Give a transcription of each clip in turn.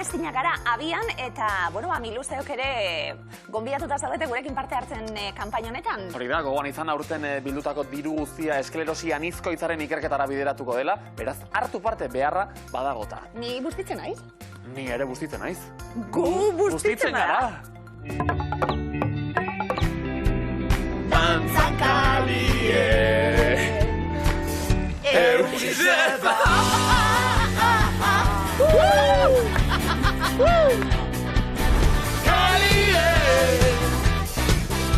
ezinak gara abian, eta, bueno, Miluzeok ere gonbidatuta zaudete gurekin parte hartzen kanpaina honetan. Hori da, gogoan izan aurten bildutako diru guztia esklerosi anizkoitzaren ikerketara bideratuko dela, beraz, hartu parte beharra badagota. Ni bustitzen naiz? Ni ere bustitzen naiz. Gu bustitzen gara! Pantzakalie Eusizeta Kalie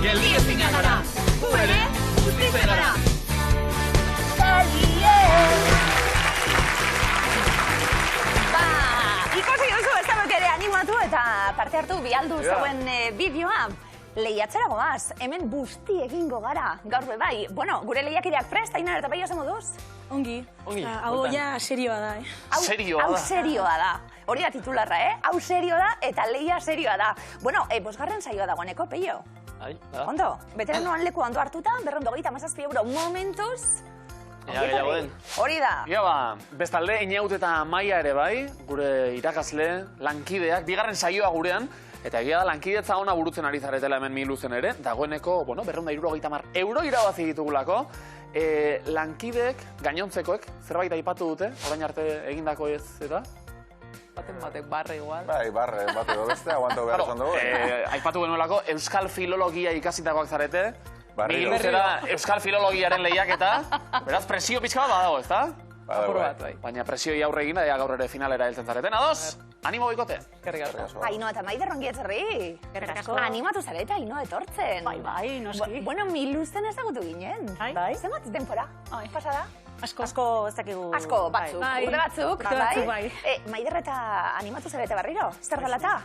Geldi ezin gara Gu ere bustitzen gara Kalie Ikusi duzu ez dauk ere animatu eta parte hartu bialdu zauen bideoa. Lehiatzera goaz, hemen busti egingo gara, gaur bai. Bueno, gure lehiakideak prest, Ainar eta Peio, zemo duz? Ongi. Hau ja serioa da, Serioa da. Hau serioa da. Hori da titularra, Hau serioa da eta lehia serioa da. Bueno, bosgarren saioa dagoeneko, Peio. Ondo, beteranoan leku ondo hartuta, 227 euro momentuz. Hori da. Ia bestalde, Inaut eta Maia ere bai, gure irakasle, lankideak, bigarren saioa gurean, eta egia da, lankidetza ona burutzen ari zaretela hemen Miluzen ere, dagoeneko, bueno, 270 euro irabazi ditugulako. Lankideek, gainontzekoek, zerbait aipatu dute, orain arte egindako ez, eta? Batek barre igual. Bai, barre, bate beste, aguanto behar esan dugu. Aipatu genuelako, Euskal Filologia ikasitakoak zarete, Miluzera Euskal Filologiaren lehiaketa, beraz, presio pixka bat badago, ez da? Baina presioi aurre egin, da gaur ere finalera heltzen zareten. Ados, animo boikote. Aino eta Maider ongietzerri. Animatu zareta, Aino etortzen. Bai, noski. Bueno, Miluzen ezagutu ginen. Bai. Zenbat denbora? Pasada? Asko ez dakigu. Asko, batzuk. Urte batzuk, bai. Maider eta animatu zarete barriro? Zer galata?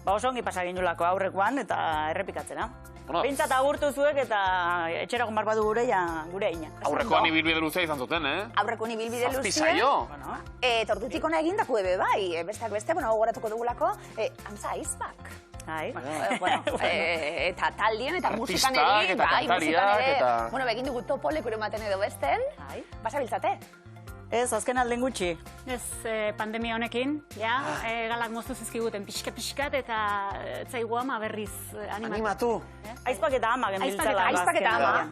Ba oso ongi pasa ginulako aurrekoan eta errepikatzena. Bintzat agurtu zuek eta etxera gombar badu gure eina. Aurrekoan ibilbide luzea izan zuten, Aurrekoan ibilbide luzea. Zazpi saio. Tortutik ona egindako ebe bai. Besteak beste, gogoratuko dugulako, Amza Aizbak. Eta taldien eta musikan egin. Artistak eta kantariak. Bueno, begin dugu topo lekure ematen edo besten. Basabiltzate? Ez, azken alden gutxi. Ez, pandemia honekin, galak moztu zizkiguten pixkat eta zaigu ama berriz animatu. Aizpak eta ama genbiltzala. Aizpak eta ama.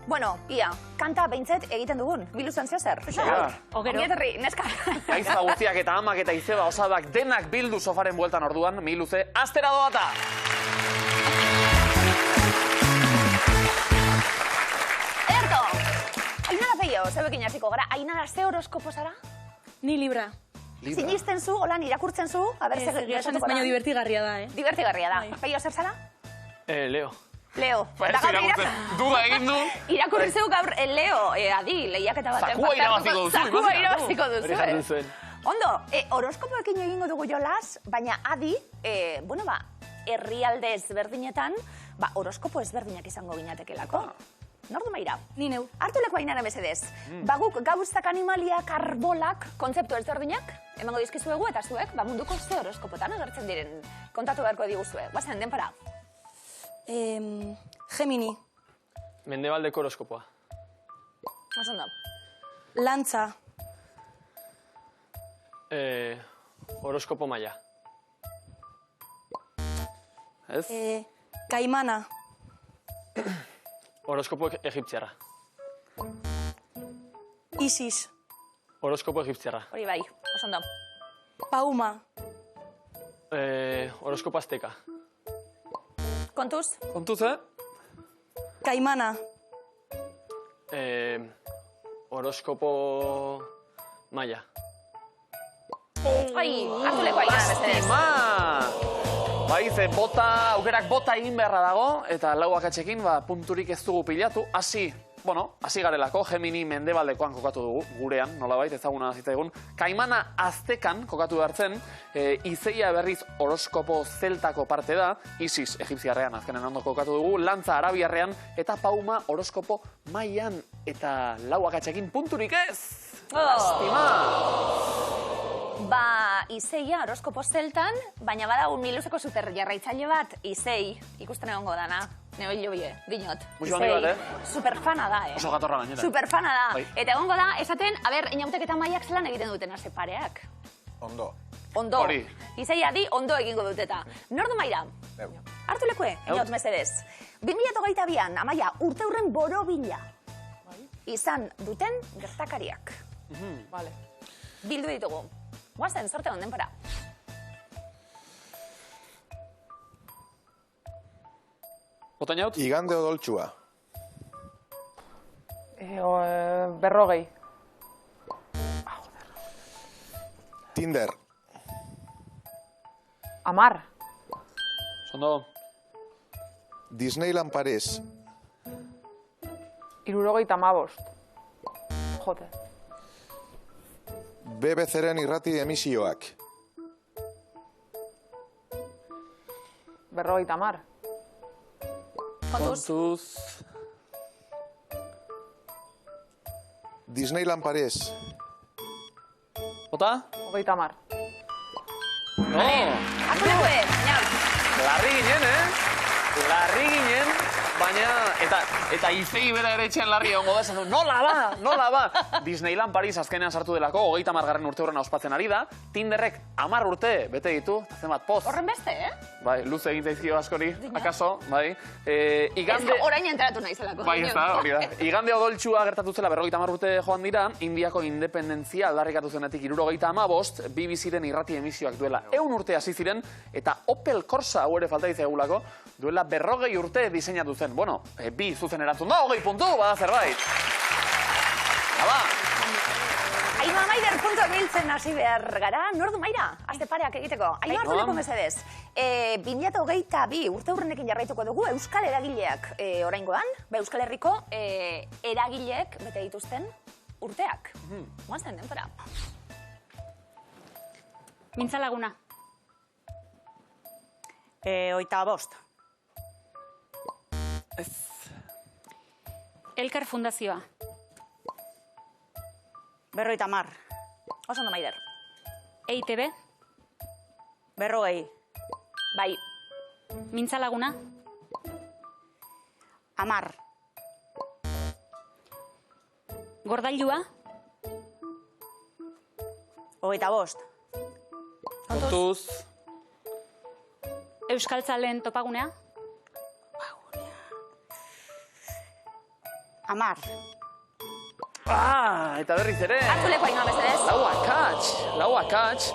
Bueno, ia, kanta behintzet egiten dugun, Miluzen zer? Ongieterri, neska. Aizpa guztiak eta amak eta izeba osabak denak bildu sofaren bueltan orduan, Miluze, astera doata! Ederto! Ainara Peio, zeuekin hasiko gara, Ainara ze horoskopo zara? Ni Libra. Sinisten zu, holan irakurtzen zu? Esan ez baino divertigarria da, Divertigarria da. Peio zer zara? Leo. Leo. Duda egin du. Irakurri zeu gaur Leo, adi, lehiaketa baten. Zakua irabaziko duzu. Zakua irabaziko duzu. Hori jartzen zuen. Ondo, horoskopoekin egingo dugu jolaz, baina adi, herrialde ezberdinetan, horoskopo ezberdinak izango ginatekelako. Nordu maira? Ni neu. Hartu leku Ainara mesedez. Baguk gauztak, animaliak, arbolak, kontzeptu ezberdinak, emango dizkizuegu eta zuek, munduko ze horoskopotan agertzen diren kontatu beharko diguzue. Guazen, denpara. Gemini. Mendebaldeko horoskopoa. Oso ondo. Lantza. Horoskopo maia. Ez? Kaimana. Horoskopo egipziarra. Isis. Horoskopo egipziarra. Hori bai, oso ondo. Pauma. Horoskopo azteka. Kontuz? Kontuz, Kaimana. Horoskopo maia. Hartu leku Ainara mesedez. Baize, aukerak bota egin beharra dago, eta lau akatsekin punturik ez dugu pilatu. Hasi garelako, Gemini mendebaldekoan kokatu dugu, gurean, nolabait, ezaguna zitzaigun. Kaimana aztekan kokatu behartzen, Izeia berriz horoskopo zeltako parte da, Isis egipziarrean azkenen ondo kokatu dugu, Lantza arabiarrean, eta Pauma horoskopo maian, eta lau akatsekin punturik ez! Lastima! Izeia horoskopo zeltan, baina badago Miluzeko super jarraitzaile bat, Izei, ikusten egongo dana. Neo hilobie, dinot. Superfana da, Oso gatorra gainera. Superfana da. Eta egongo da, esaten, Inautek eta Maiak zelan egiten duten ase pareak. Ondo. Ondo. Hori. Izaia di, ondo egingo dut eta. Nordu maira? Hartu lekue, eniot mesedez. 2022an, Amaia, urte hurren borobila. Izan duten gertakariak. Vale. Bildu ditugu. Guazen, sorte honden para. Bota inaut? Igande odoltsua. Berrogei. Tinder. Amar. Sondo. Disneyland Paris. 75. Joder. BBC-ren irrati emisioak. 50. Kontuz. Disneyland Paris. Bota? 30. No! Hartu lekue, eniot. Larri ginen, Larri ginen, baina... Eta izegi bera ere etxean larri egongo da, esan du, nola ba! Disneyland Paris azkenean sartu delako, 30. urte horren ospatzen ari da, Tinderrek 10 urte bete ditu, zenbat poz. Horren beste, Bai, luze egin zaizkio askori, akaso, bai. Ez orain enteratu nahi zelako. Bai, ez da, hori da. Igande odoltsua gertatu zela 50 urte joan dira, Indiako independentzia aldarrikatu zenetik 75, BBC-ren irrati emisioak duela 100 urte hasi ziren, eta Opel Corsa hau ere falta ditzegulako, duela 40 urte diseinatu zen. Bueno, bi zuzen erantzun da, 20 puntu, bada zerbait. Aba! Ainoa Maider puntu emiltzen hasi behar gara, nordu Maira, azte pareak egiteko. Ainoa hartu leko mesedez. 2022 urte hurrenekin jarraituko dugu Euskal Eragileak oraingoan, Euskal Herriko eragileek bete dituzten urteak. Guazen, denpora. Mintzalaguna. 25. Elkar Fundazioa. 50. Oso ondo Maider. EITB. 40. Bai, Mintzalaguna. 10. Gordailua. 25. Kontuz. Euskaltzaleen topagunea. 10. Eta berriz ere. hartu leko Ainoa mesedez. Lau akats.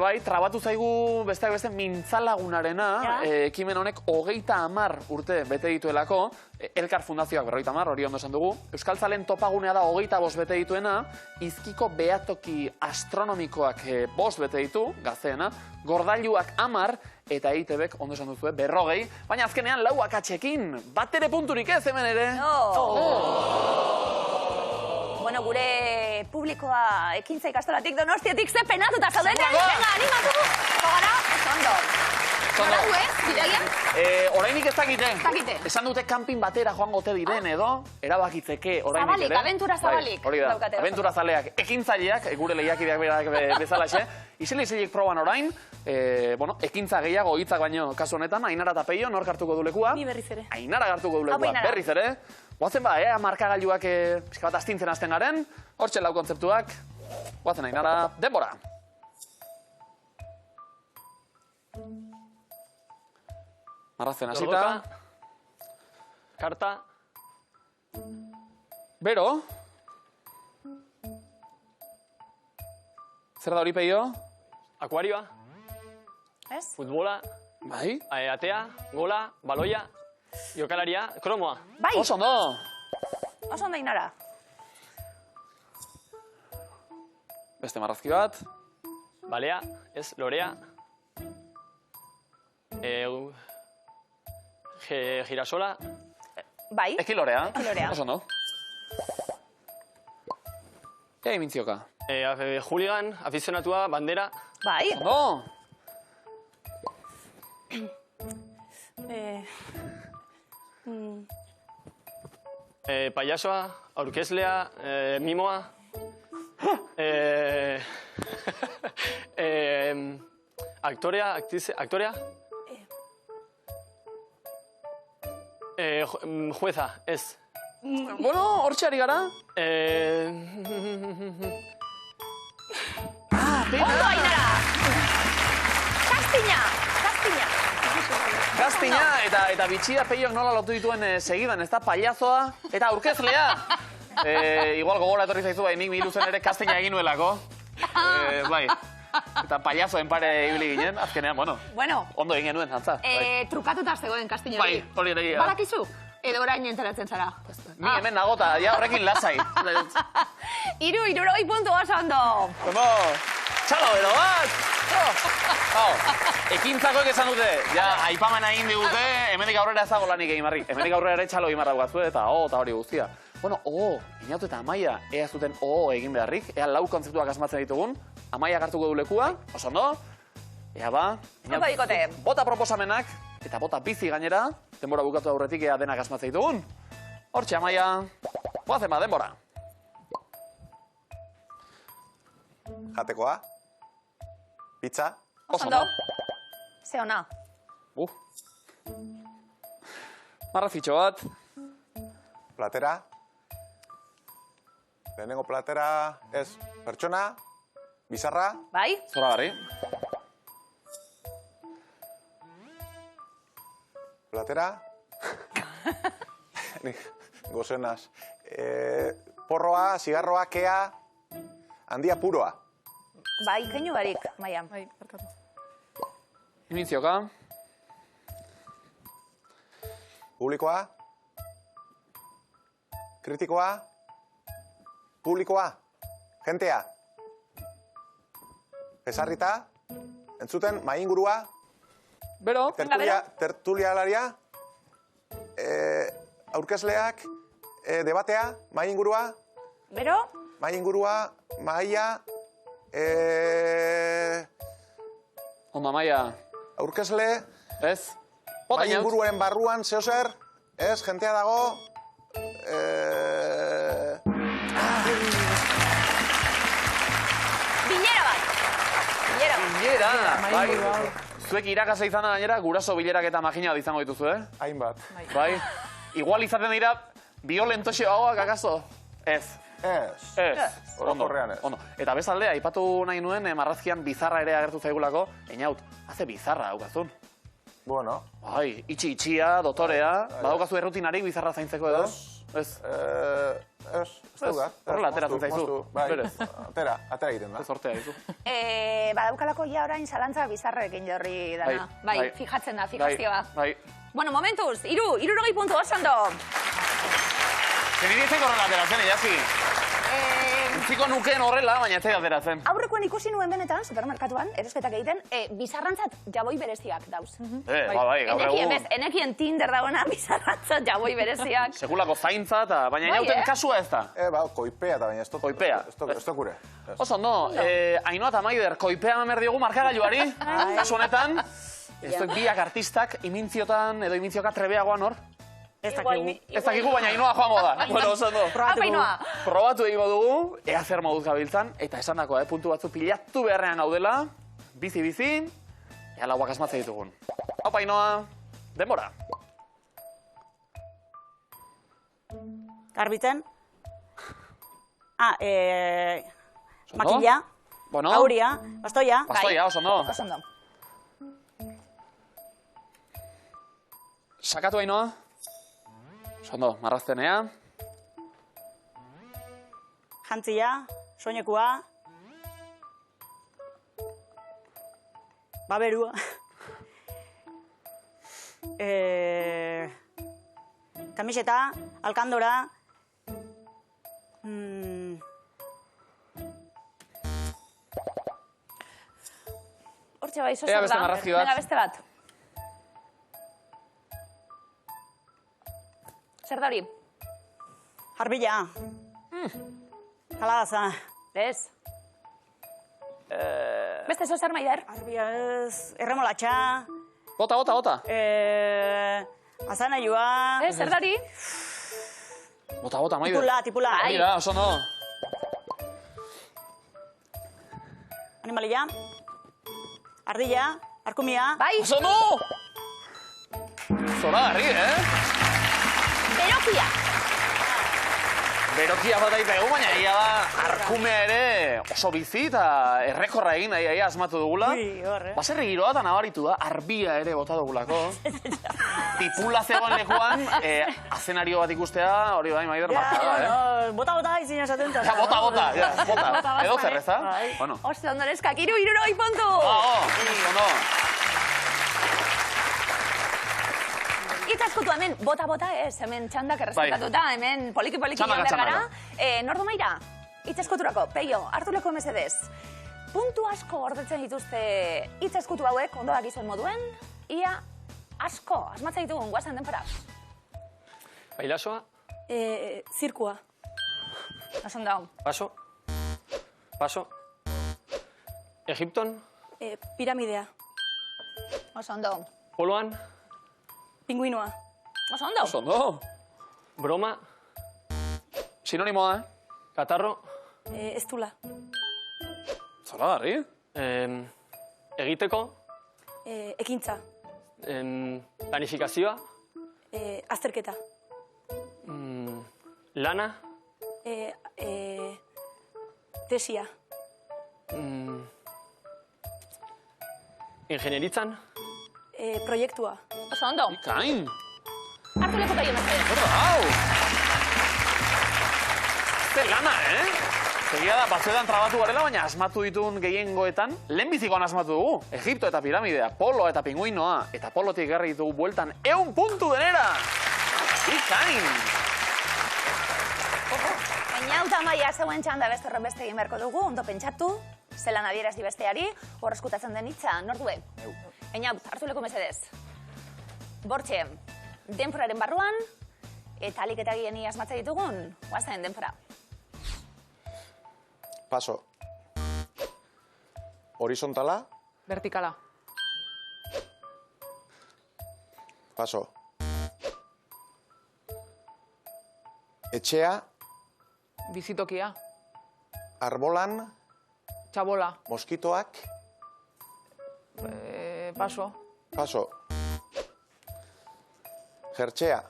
Bai, trabatu zaigu besteak beste mintzalagunarena, ekimen honek 30 urte bete dituelako, Elkar Fundazioak 50, hori ondo esan dugu. Euskaltzalen topagunea da 25 bete dituena, Izkiko behatoki astronomikoak 5 bete ditu, gazteena, Gordailuak 10, eta EITBek ondo esan duzue 40, baina azkenean 4 akatsekin, bat ere punturik ez hemen ere. Bueno, gure publikoa ekintza ikastolatik Donostiatik ze penatuta zaudeten. Venga, animatu! Gara, oso ondo. Nola du ez, bidaien? Orainik ez dakite. Dakite. Esan dute kanpin batera joango ote diren edo, erabakitzeke orainik ere. Zabalik, abentura zabalik. Bai, hori da, daukate oso. abentura zaleak, ekintzaileak, gure lehiakideak berak bezalaxe. Izeli proban orain, ekintza gehiago hitzak baino kasu honetan, Ainara eta Peio, nork hartuko du lekua? Ni berriz ere. Ainara hartuko du lekua, Ainara. berriz ere. Guazen markagailuak pixka bat astintzen hasten garen, hortxe lau kontzeptuak. Guazen Ainara, denbora. Marrazen hasita. Karta. Bero. Zer da hori Peio? Akuarioa. Ez? Futbola. Bai? Atea. Gola. Baloia. Jokalaria. Kromoa. Bai, Oso ondo. oso ondo Ainara. Beste marrazki bat. Balea. Ez. Lorea. Girasola. Bai, Ekilorea. Ekilorea. Oso ondo. Ea imintzioka. Hooligan. Afizionatua. Bandera. bai. Ondo. Payasoa. Aurkezlea. Mimoa. Aktorea. Aktorea. Jueza. Ez. Bueno, hortxe ari gara. Ondo, Ainara! Kastina! Kastina eta bitxia peiok nola lotu dituen segidan, ez da payazoa eta aurkezlea. Igual gogora etorri zaizu, bai, nik miluzen ere kastina egin nuelako. Bai, eta payazoen pare ibili ginen, azkenean, bueno, ondo egin genuen, antza. Trukatuta zegoen kastina. Bai, hori egia. Badakizu? Edo orain enteratzen zara? Ni hemen nagota, ja horrekin lasai. 60 puntu oso ondo. Bueno, txalo, edo bat! Ekintzako esan dute, ja, aipamen egin digute, hemendik aurrera ezago lanik egin barri. Hemendik aurrera ere txalo egin barra dugazu eta hori guztia. Bueno, Inautu eta Amaia, ea zuten egin beharrik, ea lau kontzeptuak asmatzen ditugun, Amaia hartuko du lekua, oso ondo, ea ba, bota proposamenak, eta bota bizi gainera, denbora bukatu aurretik ea denak asmatzen ditugun. Hortxe, Amaia, boazen ba, denbora. Jatekoa. Pizza. Oso ondo. Ze ona. Marrazitxo bat. Platera. Lehenengo platera ez pertsona, bizarra. Bai. Zoragarri. Platera. Gozenaz. Porroa, zigarroa, kea, handia puroa. Bai, keinu barik, Maia. Bai, barkatu. Imintzioka. Publikoa. Kritikoa. Publikoa. Gentea. Ezarrita. Entzuten, maingurua. Bero. Tertulialaria. Aurkezleak. Debatea. Maingurua. Bero? Maingurua. Maia. Ondo, Amaia. Aurkezle. Ez. Bota inaut. Mainguruaren barruan, zeozer. Ez, gentea dago. Bilera bat. Bilera. Bai. Zuek irakasle izan da gainera, guraso bilerak eta magina izango dituzu, Hainbat. Bai. Igual izaten dira, violentoxeagoak akaso? Ez. Orokorrean ez. Ondo. Eta bezaldea, aipatu nahi nuen, marrazkian bizarra ere agertu zaigulako, Einaut, haze bizarra daukazun. Bueno. Bai, itxia, dotorea, badaukazu errutinarik bizarra zaintzeko edo? Ez. Ez daukat. Horrela, ateratzen zaizu. Bai, atera egiten da. Ez sortea dizu. Badaukalako ja orain zalantza bizarrekin jorri dana. Bai, fijatzen da, fijazioa. Bai. Bueno, momentuz, 60 puntu oso ondo. Zeniri etzeko horrela ateratzen, Iasi? Utziko nukeen horrela, baina etzai ateratzen. Aurrekoan ikusi nuen benetan, supermerkatuan, erosketak egiten, bizarrantzat jaboi bereziak dauz. Bai, gaur egun. Enekien Tinder dagoena bizarrantzat jaboi bereziak. Segulako zaintza, baina Inauten kasua ez da. Koipea eta baina ez dut. Koipea. Ez dut gure. Oso, no, Ainhoa eta Maider, koipea mamer diogu markagailuari, kasu honetan. Ez dut biak artistak imintziotan edo imintzioka trebeagoan hor. Ez dakigu, baina Ainhoa joango da. Bueno, oso ondo. Probatu egingo dugu, ea zer moduz gabiltzan, eta esan dako, puntu batzu pilatu beharrean gaudela, bizi-bizi, ea lauak asmatzen ditugun. Haupa, Ainhoa, denbora. Garbitzen. Makila. Auria. Bastoia. Bastoia, oso ondo. Oso ondo. Sakatu, Ainhoa. Ondo, marraztenea. Jantzia, soinekua. Baberua. Kamiseta, alkandora. Hortxe bai, zozer da. Ea beste marrazki bat. Venga, beste bat. Zer da hori? Harbila. Kalagaza. Ez. Beste zozer, Maider? Harbila ez. Erremolatxa. Bota. Azanailua. Ez, zer da hori? Bota, Maider. Tipula. Mira, oso no. Animalia. Ardilla. Arkumia. Bai. Oso no! Zoragarri, Berokia. Berokia bat aita egu, baina egia da arkumea ere oso bizi eta errekorra egin nahi asmatu dugula. Baserri giroa eta nabaritu da, arbia ere bota dugulako. Tipula zegoen lekuan, azenario bat ikustea, hori bai, Maider, marka da, Bota izin esaten. Bota, edo zer, ez da? Oste, ondorezkak, 60 puntu! Ondo! Itzazkutu hemen, bota ez, hemen txandak errespetatuta, hemen poliki-poliki joan behar gara. Nordu Maira, itzazkuturako, Peio, hartu leko mesedez. Puntu asko gordetzen dituzte itzazkutu hauek, ondo dakizuen moduen, ia asko, asmatzen ditugun, guazan denpora. Bailasoa. Zirkua. Oson dau. Paso. Egipton. Piramidea. Oson dau. Poloan. Pinguinoa. Oson dau. Broma. Sinonimoa, Katarro. Estula. Zola garri? Egiteko. Ekintza. Planifikazioa. Azterketa. Lana. Tesia. Ingenieritzan. Proiektua. Oso ondo. Ikain! Hartu leko Peio mesedez. Hau! Zer lana, Segia da, batzuetan trabatu garela, baina asmatu ditun gehiengoetan, lehenbizikoan asmatu dugu. Egipto eta piramidea, polo eta pinguinoa, eta polotik garri ditugu bueltan 100 puntu denera! Ikain! Eñauta Maia zeuen txanda beste horren beste egin beharko dugu, ondo pentsatu, zelan adierazdi besteari, hor eskutatzen den hitza, nordue? Eñaut, hartu leko mesedez. Bortxe, denporaren barruan, eta alik eta gieni asmatzen ditugun, guazten denpora. Paso. Horizontala. Vertikala. Paso. Etxea. Bizitokia. Arbolan. Txabola. Moskitoak. Paso. Paso. Jertxea.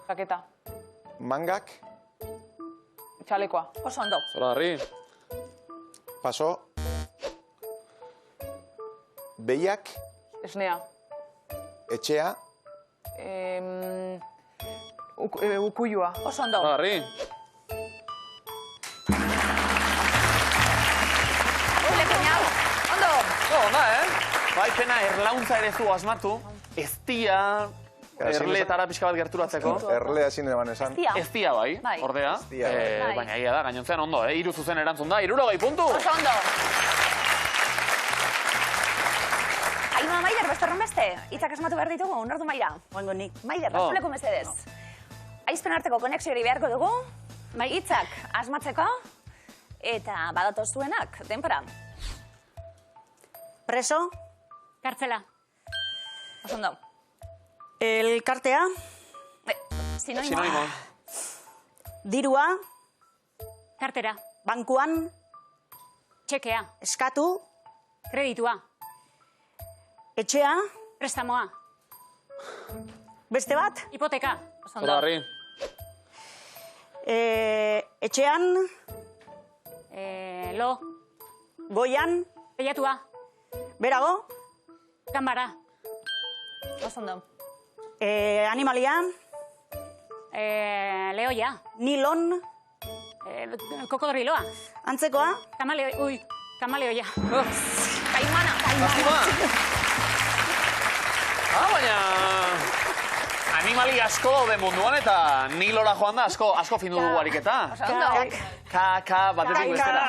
Jaketa. Mangak. Txalekoa. Oso ondo. Zola garri? Paso. Behiak. Esnea. Etxea. Ukuilua. Oso ondo. Zola garri? Uleko Eñaut, ondo. Onda, Bai, pena erlauntza ere zu asmatu, eztia, erleetara pixka bat gerturatzeko. Erlea ezin eban esan. Eztia bai, ordea. Baina egia da, gainontzean ondo, 3 zuzen erantzun da, 60 puntu! Oso ondo. Ainhoa Maider, beste horren beste, hitzak asmatu behar ditugu, nordu Maira? Oango nik. Maider, hartuleko mesedez. Aizpen arteko konexiori beharko dugu, hitzak asmatzeko, eta badatoz zuenak, denpora. Preso. Kartzela. Oso ondo. Elkartea. Sinonimoa. Dirua. Kartera. Bankuan. Txekea. Eskatu. Kreditua. Etxea. Prestamoa. Beste bat. Hipoteka. Oso ondo. Etxean. Lo. Goian. Peiatua. Berago. Ganbara. Oso ondo. Animalia. Leoia. Nilon. Kokodriloa. Antzekoa. Kamaleoia. Kaimana. Baina... Animali asko daude munduan eta Nilora joan da asko findu dugu ariketa. Batetik bestera.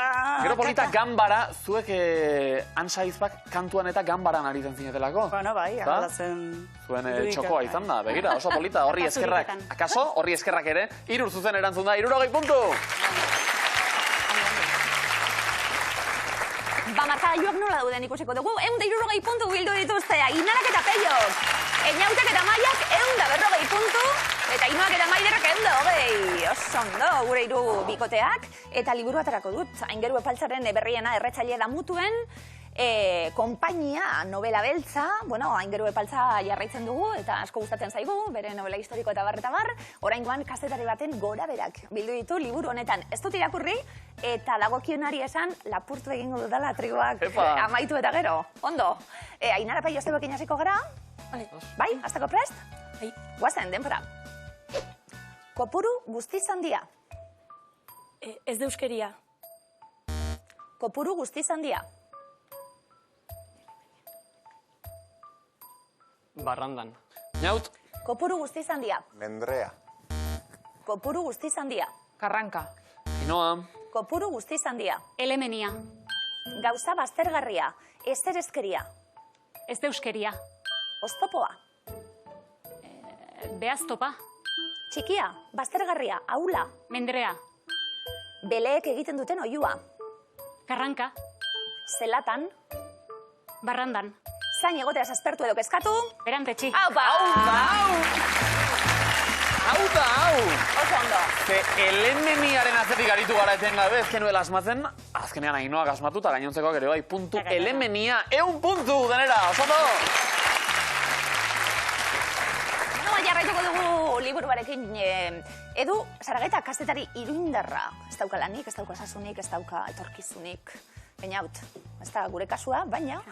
Gero polita Ganbara, zuek Ansaizbak kantuan eta Ganbaran ari zen zinetelako. Bueno, bai, agalatzen... Zuen txokoa izan da, begira, oso polita, horri eskerrak. Akaso, horri eskerrak ere, 3 zuzen erantzun da, 60 puntu! Markagailuak nola dauden ikusiko dugu, 160 puntu bildu dituzte, Inarak eta Peiok. Eñautak eta Maiak 140 puntu, eta Inoak eta Maiderrak 120. Oso ondo, gure 3 bikoteak. Eta liburu aterako dut, Aingeru Epaltzaren berriena erretzaile damutuen, Konpainia novela beltza, bueno, Aingeru Epaltza jarraitzen dugu, eta asko gustatzen zaigu, bere novela historiko eta bar, oraingoan kazetari baten gora berak bildu ditu liburu honetan. Ez dut irakurri, eta dagokionari esan lapurtu egingo dudala trigoak amaitu eta gero. Ondo, Ainara Peio Estebekin hasiko gara? Bai, hasteko prest? Bai. Guazen, denbora. Kopuru guztiz handia. Ez de euskeria. Kopuru guztiz handia. Barrandan. Naut. Kopuru guztiz handia. Mendrea. Kopuru guztiz handia. Karranka. Inoa. Kopuru guztiz handia. Elemenia. Gauza baztergarria. Ezerezkeria. Ez de euskeria. Oztopoa. Behaztopa. Txikia. Baztergarria. Aula. Mendrea. Beleek egiten duten oiua. Karranka. Zelatan. Barrandan. Zain egoteaz aspertu edo kezkatu. Berantetxi. Aupa! Hau! Oso ondo. Ze elemeniaren atzetik aritu gara etengabe, ez genuela asmatzen, azkenean Ainoak asmatu eta gainontzekoak ere bai, puntu elemenia, 100 puntu denera, oso ondo! Jarraituko dugu liburu barekin, Edu, Sarageta kazetari iruindarra. Ez dauka lanik, ez dauka sasunik, ez dauka etorkizunik. Baina haut, ez da gure kasua, baina.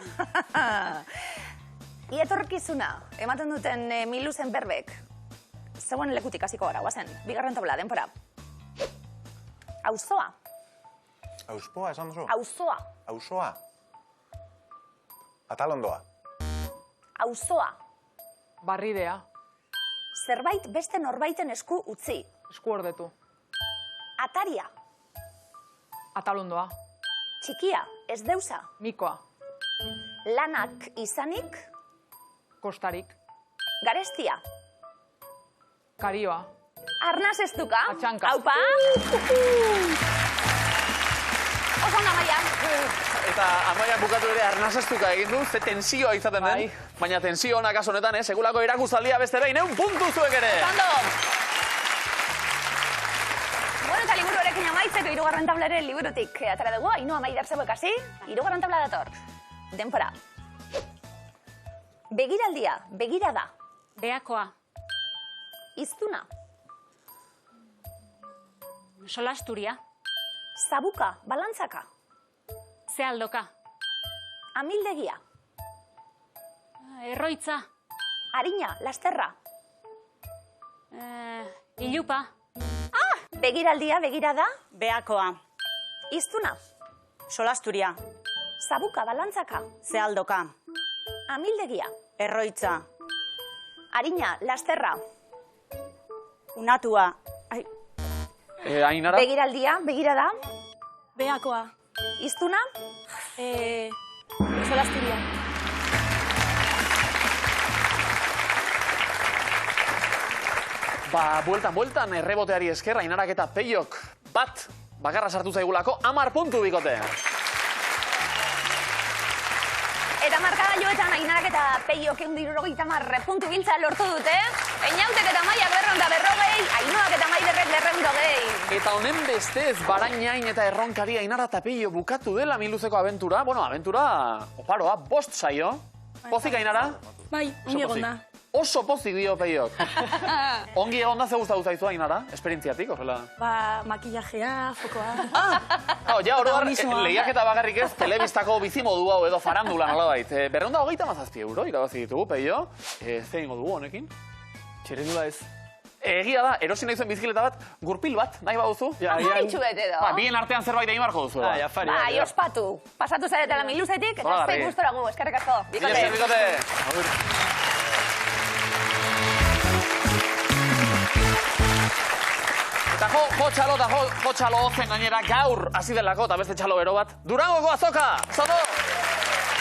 Etorkizuna, ematen duten miluzen berbek. Zegoen lekutik hasiko gara, guazen. Bigarren tabla, denpora. Auzoa. Auspoa, esan duzu? Auzoa. Auzoa. Atalondoa. Auzoa. Barridea. Zerbait beste norbaiten esku utzi. Esku ordetu. Ataria. Atalondoa. Txikia, ez deusa. Mikoa. Lanak izanik. Kostarik. Garestia. Karioa. Arnaz ez duka. Atxanka. Aupa. Oso ondo, Amaia. Eta Amaia bukatu ere arnazestuka egin du, ze tensioa izaten den. Baina tensio honak kasu honetan, segulako irakusaldia beste behin, 100 puntu zuek ere. Ondo. Bueno, eta liburu erekin amaitzeko hirugarren tablare liburutik atara dugu, Ainhoa Maider zeuek hasi, hirugarren tabla dator. Denpora. Begiraldia, begirada. Beakoa. Iztuna. Solasturia. Zabuka, balantzaka. Zealdoka. Amildegia. Erroitza. Arina, lasterra. Ilupa. Begiraldia, begirada. Beakoa. Iztuna. Solasturia. Zabuka, balantzaka. Zealdoka. Amildegia. Erroitza. Arina, lasterra. Unatua. Ai, Ainara? Begiraldia, begirada. Beakoa. Iztuna. Solasturia. Bueltan, erreboteari esker, Ainarak eta Peiok bat bakarra sartu zaigulako, 10 puntu bikote. Eta markagailuetan Ainarak eta Peiok 170 puntu biltza lortu dute. Eñautek eta Maiak 240, Ainhoak eta Maiderrek 220. Eta honen bestez, Barainain eta Erronkari Ainara eta Peio bukatu dela miluzeko abentura. Bueno, abentura oparoa, 5 saio. Pozik, Ainara? Bai, ongi egonda. Oso pozik dio Peiok. Ongi egonda ze gustatu zaizu, Ainara? Esperientziatik, horrela? Makillajea, fokoa. Ja, oroar, lehiaketa bakarrik ez, telebistako bizimodu hau edo farandula nolabait. 227 euro irabazi ditugu, Peio. Ze ingo dugu honekin? Txirrindula ez. Egia da, erosi nahi zuen bizikileta bat, gurpil bat, nahi baduzu? Afaritxuet edo. Bien artean zerbait egin barko duzu. Bai, ospatu. Pasatu zaretela miluzetik, eta zeik gustoragu, eskerrik asko. Bikote. Bikote. Eta jo txalo ozen gainera gaur hasi delako eta beste txalo bero bat. Durangoko azoka! Zoto!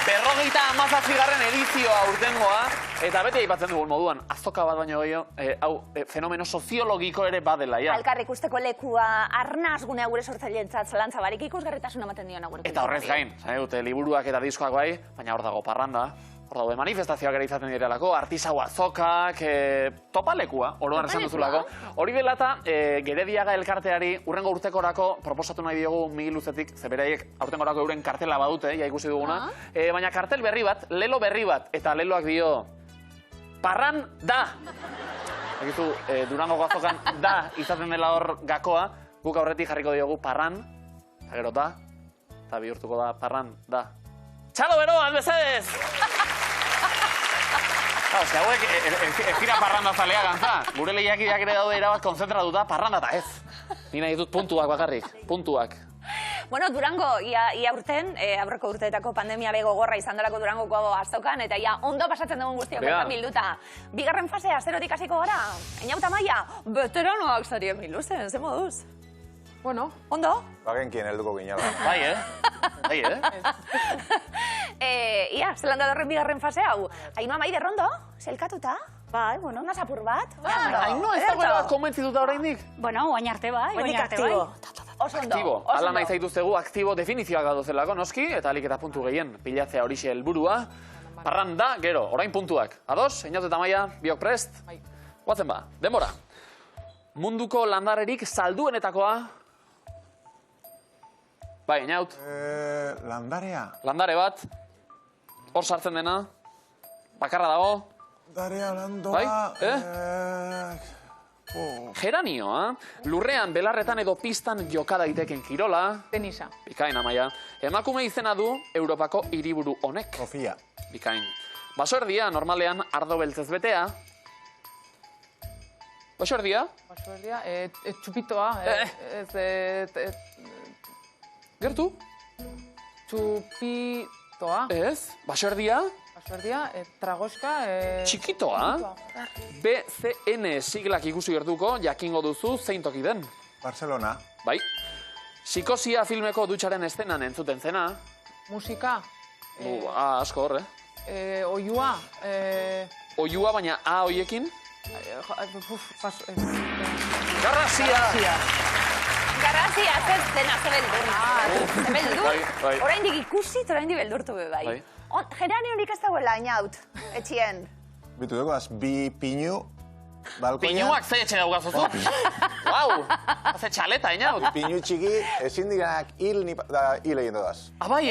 57. edizioa urtengoa, eta beti aipatzen dugun moduan, azoka bat baino gehiago, hau, fenomeno soziologiko ere badela, ja. Alkarrik usteko lekua, arnaz gunea gure sortzailentzat zalantza barik ikusgarritasuna ematen diona gure. Eta horrez gain, zane dute, liburuak eta diskoak bai, baina hor dago parranda, hor daude manifestazioak ere izaten direlako, artisau azokak, topalekua, oroan esan duzulako. Hori dela eta Gerediaga elkarteari urrengo urtekorako proposatu nahi diogu Migi Luzetik, ze beraiek aurtengorako euren kartela badute, ja ikusi duguna, baina kartel berri bat, lelo berri bat, eta leloak dio, parran da! Egizu, Durangoko azokan da izaten dela hor gakoa, guk aurretik jarriko diogu parran, eta gero da, eta bihurtuko da parran da. Txalo beroan, bezadez! Ze hauek, ez dira parranda zalea gantza. Gure lehiakideak ere daude erabat konzentratuta, parranda eta ez. Nina ditut puntuak bakarrik, puntuak. Bueno, Durango, ia urten, aurreko urteetako pandemia begogorra izan delako Durangoko azokan, eta ia ondo pasatzen dugun guztiok eta bilduta. Bigarren fasea, zerotik hasiko gara. Einaut Amaia, veteranoak zarien biluzen, ze moduz? Bueno. Ondo? Bagenkien helduko ginala. Bai, Bai, Ia, zelan da horren bigarren fase hau. Ainhoa Maider, ondo? Zelkatuta? Bai, bueno. Naz apur bat? Ainhoa, ez dagoela bat konbentzituta oraindik? Bueno, oain arte bai, oain arte bai. Oso ondo. Aktibo, ala nahi zaituztegu, aktibo definizioak gadozelako, noski, eta alik eta puntu gehien, pilatzea horixe helburua. Parran da, gero, orain puntuak. Ados, Einaut eta Amaia, biok prest? Guatzen ba, denbora. Munduko landarerik salduenetakoa. Bai, Einaut. Landarea. Landare bat, hor sartzen dena, bakarra dago. Landarea, landoa... Bai, Geranioa, lurrean, belarretan edo pistan joka daiteken kirola. Tenisa. Bikain, Amaia. Emakume izena du Europako hiriburu honek. Sofia. Bikain. Basoerdia, normalean, ardo beltzez betea. Basoerdia? Basoerdia, txupitoa. Gertu? Txupitoa. Ez, basoerdia? Basoerdia, tragoska. Txikitoa. BCN siglak ikusi gertuko, jakingo duzu zein toki den. Barcelona. Bai. Psikosia filmeko dutxaren estenan entzuten zena. Musika. Asko hor, Oiua. Oiua, baina A hoiekin? Garrazia! Garrazia, ez dena zebeldur. Zebeldur? Oraindik ikusi, oraindik beldurtu be bai. Geraniorik ez dagoela, Einaut, etxien. Bitu dugu, bi pinu, balkoia. Pinuak ze etxe daugazuzu. Guau, haze txaleta, Einaut. Pinu txiki, ezin direnak hil egin dodaz. Abai,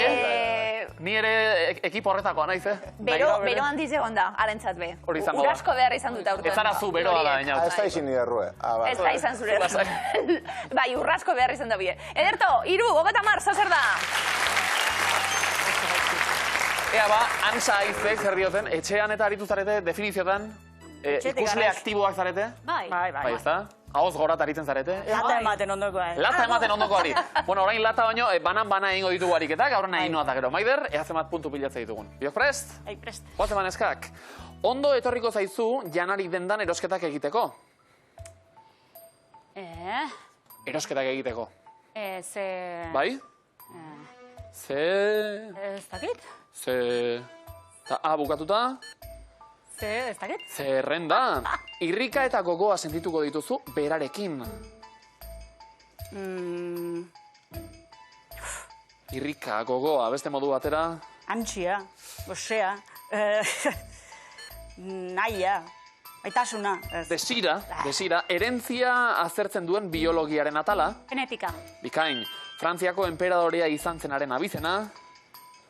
Ni ere ekipo horretakoa naiz, Bero handiz egon da, arentzat be. Hori izango da. Urasko behar izan dut aurten. Ez zara zu beroa da, Einaut. Ez da izin nire errue. Ez da izan zure errue. Bai, urrasko behar izan da bie. Ederto, 3, 30, zer da? Ea ba, Antza Aizek zer dioten, etxean eta aritu zarete definiziotan, ikusle aktiboak zarete? Bai. Bai, ez da? Ahoz gorat aritzen zarete? Lata ematen ondokoa. Lata ematen ondokoari. Bueno, orain lata baino, banan egingo ditugu ariketak, gaur nahi Ainhoa eta gero. Maider, ea zenbat puntu pilatzea ditugun. Biok prest? Ai, prest. Guazen baneskak. Ondo etorriko zaizu janari dendan erosketak egiteko. Erosketak egiteko. Ze... Bai? Ze... Ez dakit? Ze... A bukatuta? Ez dakit? Zerrenda. Irrika eta gogoa sentituko dituzu berarekin. Irrika, gogoa, beste modu batera. Antxia, gozea, nahia, aitasuna. Desira, herentzia azertzen duen biologiaren atala. Genetika. Bikain, Frantziako enperadorea izan zenaren abizena.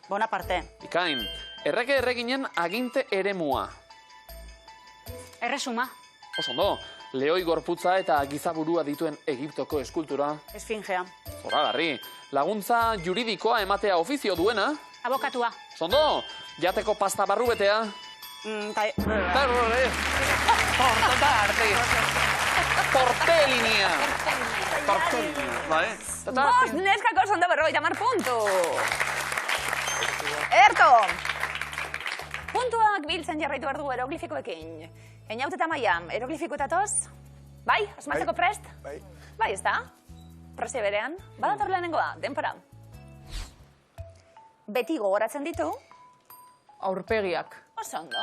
Bonaparte. Bikain, erreginen aginte eremua. Erresuma. Oso ondo, lehoi gorputza eta gizaburua dituen Egiptoko eskultura. Esfingea. Zoragarri, laguntza juridikoa ematea ofizio duena. Abokatua. Oso ondo, jateko pasta barru betea. Tortelinia. Bost neskako zondo 50 puntu. Ederto. Puntuak biltzen jarraitu behar dugu eroglifikoekin. Einaut eta Amaia, eroglifikoetatoz? Bai, asmatzeko prest? Bai. Bai, ez da? Preste berean, badator lehenengoa, denpora. Beti gogoratzen ditu? Aurpegiak. Oso ondo.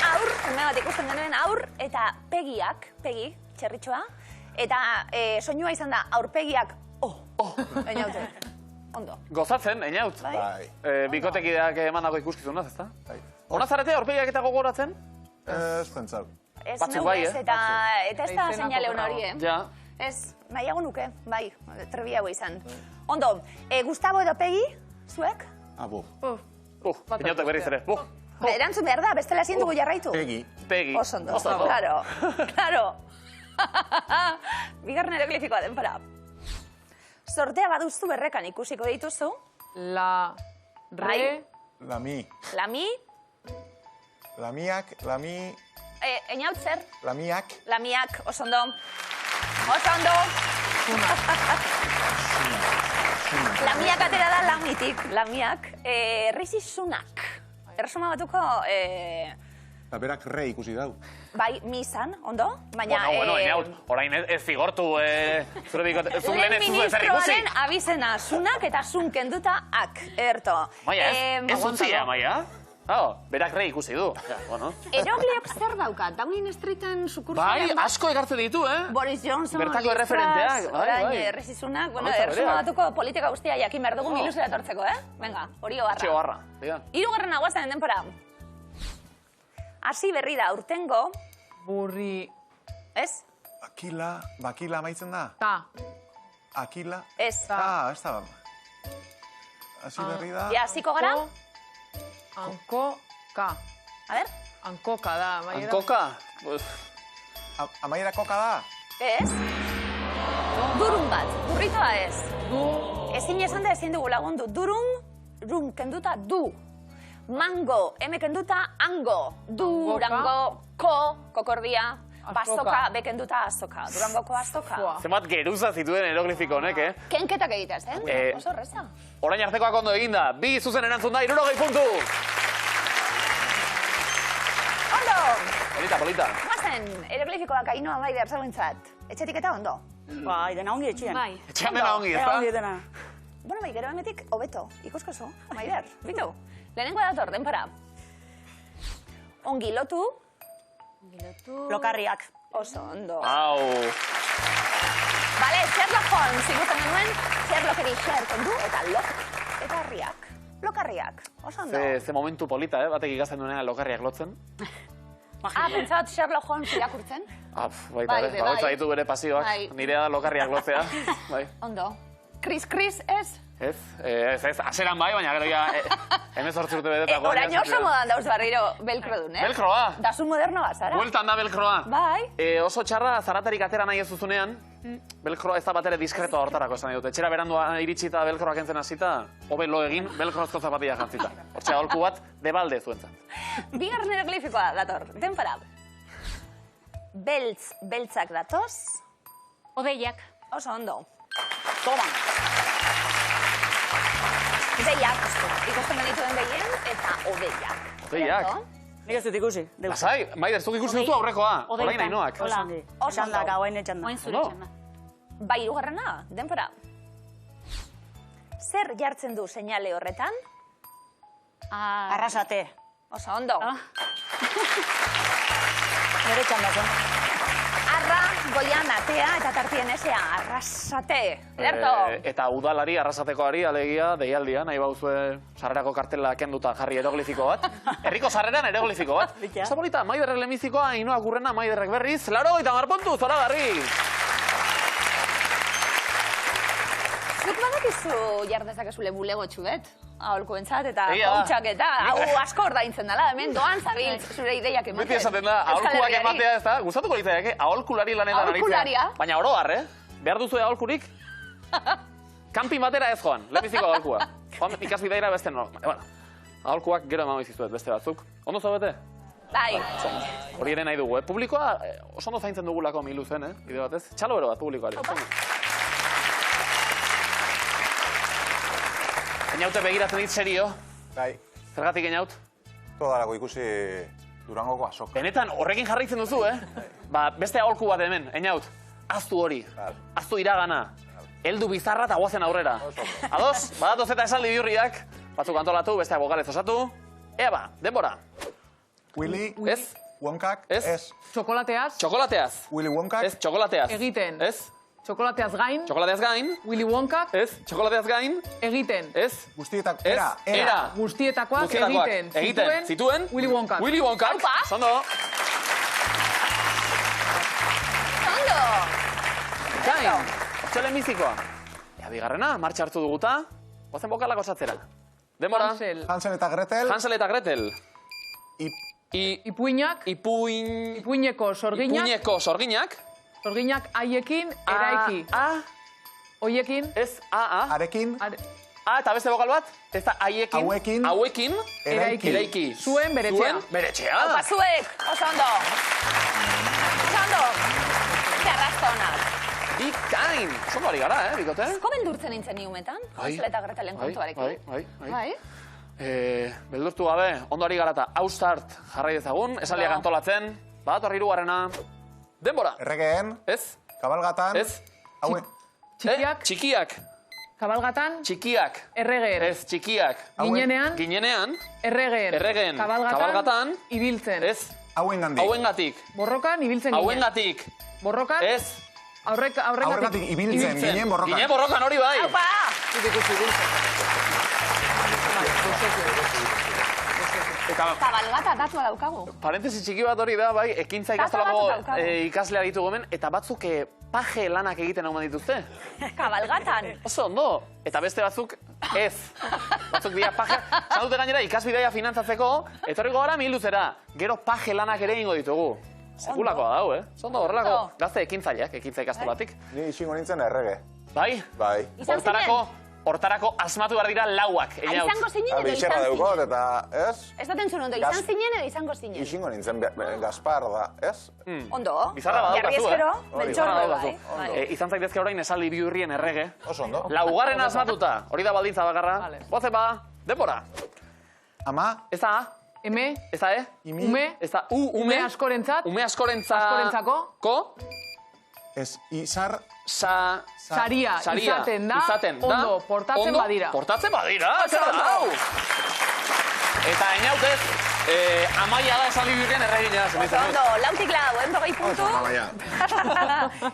Aur, ume bat ikusten denuen aur, eta pegiak, pegi, txerritxoa, eta soinua izan da aurpegiak, Einaute. Ondo. Gozatzen, Einaut. Bai. Bikotekideak emandako ikuskizunaz, ezta? Bai. Ona zarete aurpegiak eta gogoratzen? Ez pentsau. Ez Batzuk neu bai, ez, eta ez da Izenako seinale hona hori, Ja. Ez, nahiago nuke, bai, trebiago izan. Ondo, Gustavo edo Pegi, zuek? Abu. Inautek berriz ere. Erantzun behar da, bestela ezin dugu jarraitu. Pegi. Pegi. Oso ondo, claro, claro. Bigarren eroglifikoa denpora. Sortea baduztu berrekan ikusiko dituzu. La, re, Lami. Lami, Lamiak, lami... Einaut zer? Lamiak. Lamiak, oso ondo. Oso ondo. Lamiak atera da lamitik, lamiak. Risi sunak. Erresuma batuko, Berak re ikusi dau. bai, misan, ondo? Baina, Bueno, Einaut, orain ez zigortu, zure bikote, zuk lehen ez zuzu ezer ikusi. ministroaren abizena sunak eta sun kenduta ak, erto. Maia, ez utzia, Maia. Berak re ikusi du. Bueno. Erogliok zer dauka? Downing Streeten sukurtsalean Bai, asko ekartzen ditu, Boris Johnson, Bertako Liz erreferenteak, Truss, bai, orain bai. erresizunak, bueno, Baita erresuma bereak. batuko politika guztia jakin behar dugu miluzera tortzeko, Venga, hori oharra. Txeo harra. Hirugarren aguazen denpora. Hasi berri da urtengo, burri, ez? Bakila amaitzen da? ta, Akila? Ez. Ez da. Hasi berri da? Ja, hasiko gara? anko, ka. A ber, Ankoka da, maiera. Ankoka? Amaiera koka da? ez? Durun bat, burritoa ez. Du, Ezin esan da ezin dugu lagundu. Run kenduta du. Mango, kenduta ango. Durango, kokordia. Bastoka, bekenduta azoka. Durangoko azoka. Zenbat geruza zituen eroglifiko honek, Kenketak egitaz, Oso horreza. Orain artekoak ondo eginda. 2 zuzen erantzun da, 60 puntu. Ondo! Polita. Guazen, eroglifikoak Ainhoa Maider zauentzat. Etxetik eta ondo. Bai, dena ongi etxean. Bai. Etxean dena ongi, Dena ongi, ezta? dena. Bueno, bai, gero emetik, hobeto. Ikusko zu, Maider, bitu. Lehenengo dator, denpora. Ongi lotu, Lokarriak. oso ondo. Au. Bale, Sherlock Holmes ikusten genuen, Sherlockeri xer kendu eta lok eta harriak. Lokarriak, oso ondo. Ze momentu polita, batek ikasten duenean lokarriak lotzen. Pentsat Sherlock Holmes irakurtzen. Baita, Bai, ere, bakoitza ditu bere pasioak. Bai. Nirea da lokarriak lotzea. Bai. Ondo. Chris, ez? Ez, aseran bai, baina gero ja, 18 urte bedetako. Orain oso modan dauz barriro belkro dun, Belkroa. Dazu moderno bazara. Bueltan da belkroa. Bai. Oso txarra, zaratarik atera nahi ez duzunean, belkroa ez da batere diskretoa hortarako esan dut. Etxera berandua iritsi eta belkroak entzen hasita, hobe lo egin, belkrozko zapatilla jantzita. Hortxe, aholku bat, debalde zuentzat. Bigarren eroglifikoa dator, denpora. Beltzak datoz, Odeiak. oso ondo. Toma. Odeiak, ikusten genituen behien, eta odeiak. Odeiak. Nik ez dut ikusi. Deus. Lasai, Maider, zuk ikusi duzu aurrekoa. Odeitan. Orain Ainoak. Hola. Oso Txanda, ondo. gauen etxanda. Oin zure Ondo. txanda. Bai, hirugarrena, denpora. Zer jartzen du seinale horretan? Arrasate. Oso ondo. Nere txanda zen. Arra, goian atea eta tartien esea, arrasate. Lerto. Eta udalari, arrasatekoari, alegia, deialdia, nahi bauzue sarrerako kartela kenduta jarri eroglifiko bat. Herriko sarreran eroglifiko bat. Bitia. Oso bonita, Maiderrek lemizikoa, Ainoak urrena, Maiderrek berriz, 80 puntu, zoragarri! Zuk badakizu jardezakezule bulegotxu bet? Aholkuentzat eta Egia da. koutxak eta hau asko ordaintzen dela, hemen doan zabiltz zure ideiak ematen. Beti esaten da, Euskal aholkuak Herriari. ematea ez da, gustatuko litzaiake, aholkulari lanetan aritzea. Aholkularia. Baina oro har, behar duzu aholkurik? Kanpin batera ez joan, lemiziko aholkua. Joan ikasbideira beste no. Bueno, aholkuak gero eman bizizuet beste batzuk. Ondo zaudete? Bai. Hori ere nahi dugu, Publikoa oso ondo zaintzen dugulako milu zen, Ide batez. Txalo bero bat publikoari. Einaute begiratzen dit serio. Bai. Zergatik Einaut? Todarako ikusi Durangoko azoka. Benetan, horrekin jarraitzen duzu, Ba, beste aholku bat hemen, Einaut. Aztu hori. Aztu iragana. Heldu bizarra eta guazen aurrera. Ados? Badatoz eta esaldi biurriak. Batzuk antolatu, beste abogalez osatu. Ea ba, denbora. Willy Ez? Wonkak Ez? ez. Txokolateaz, Txokolateaz. Willy Wonkak Ez, txokolateaz. Egiten. Ez? Txokolateaz gain. Txokolateaz gain. Willy Wonkak. Ez. Txokolateaz gain. Egiten. Ez. Guztietak, Ez. Era. Guztietakoak egiten. Zituen. Willy Wonkak. Willy Wonkak. Zondo. Ondo! Gain. Txele mizikoa. Ea, bigarrena, martxa hartu duguta. Gozen bokalak osatzera. Demora. Hansel eta Gretel. Hansel eta Gretel. Ipuinak. Ipuineko sorginak. Ipuineko sorginak. Sorginak haiekin eraiki. Oiekin. Ez, Arekin. Eta beste bokal bat. Ez da haiekin. Hauekin. Eraiki. Zuen beretxea. Beretxea. Aupa zuek, oso ondo. Oso ondo. Zerrazta honak. Bikain. Zondo ari gara, bikote? Zko beldurtzen nintzen niumetan, Hansel eta Gretelen kontuarekin. Bai. Beldurtu gabe, ondo ari gara eta Ausstart jarrai dezagun, esaldiak antolatzen. Badator hirugarrena. Denbora. Erregeen. Ez. Kabalgatan. Ez. Hauen. Txikiak. Txikiak. Kabalgatan. Txikiak. Erregeen. Ez, txikiak. Ginenean. Erregeen. Kabalgatan. Ibiltzen. Ez. Hauengandik. Hauengatik. Borrokan ibiltzen ginen. Hauengatik. Borrokan. Ez. Aurregatik ibiltzen, ginen borrokan. Ginen borrokan hori bai. Aupa! Kabalgata datua daukagu. Parentesi txiki bat hori da, bai, ekintza ikastolako ikaslea ditugu hemen, eta batzuk paje lanak egiten hau dituzte. Kabalgatan. Oso ondo. Eta beste batzuk ez. Batzuk dira paje. Zanute gainera ikasbidea finantzatzeko, etorriko gara miluzera. Gero paje lanak ere ingo ditugu. Sekulakoa dau, Zondo horrelako gazte ekintzaileak, ekintza ikastolatik. Ni isingo nintzen errege. Bai? Bai. Hortarako asmatu behar dira lauak. Izango zinen edo izan Bizarra zinen? daukot eta, ez? Ez da tentzun ondo, izan zinen edo izango zinen? Isingo nintzen Gaspar da, ez? Ondo. Bizarra badaukazu, Jarri ezkero, beltxorro bai. Izan zaitezke orain esaldi bihurrien errege. Oso ondo. Laugarren asmatuta, hori da baldintza bakarra. Goze ba, denbora. Ama. Ez da A. Eme. Ez da E. Ume. Ez da U. Ume askorentzat. Ume askorentzako. Ko. Ez izar. Saria. Izaten da. Ondo. Portatzen badira. Portatzen badira. Eta inautez, Amaia da esaldi bihurrien erregina. Ondo, lautik lau, 20 puntu.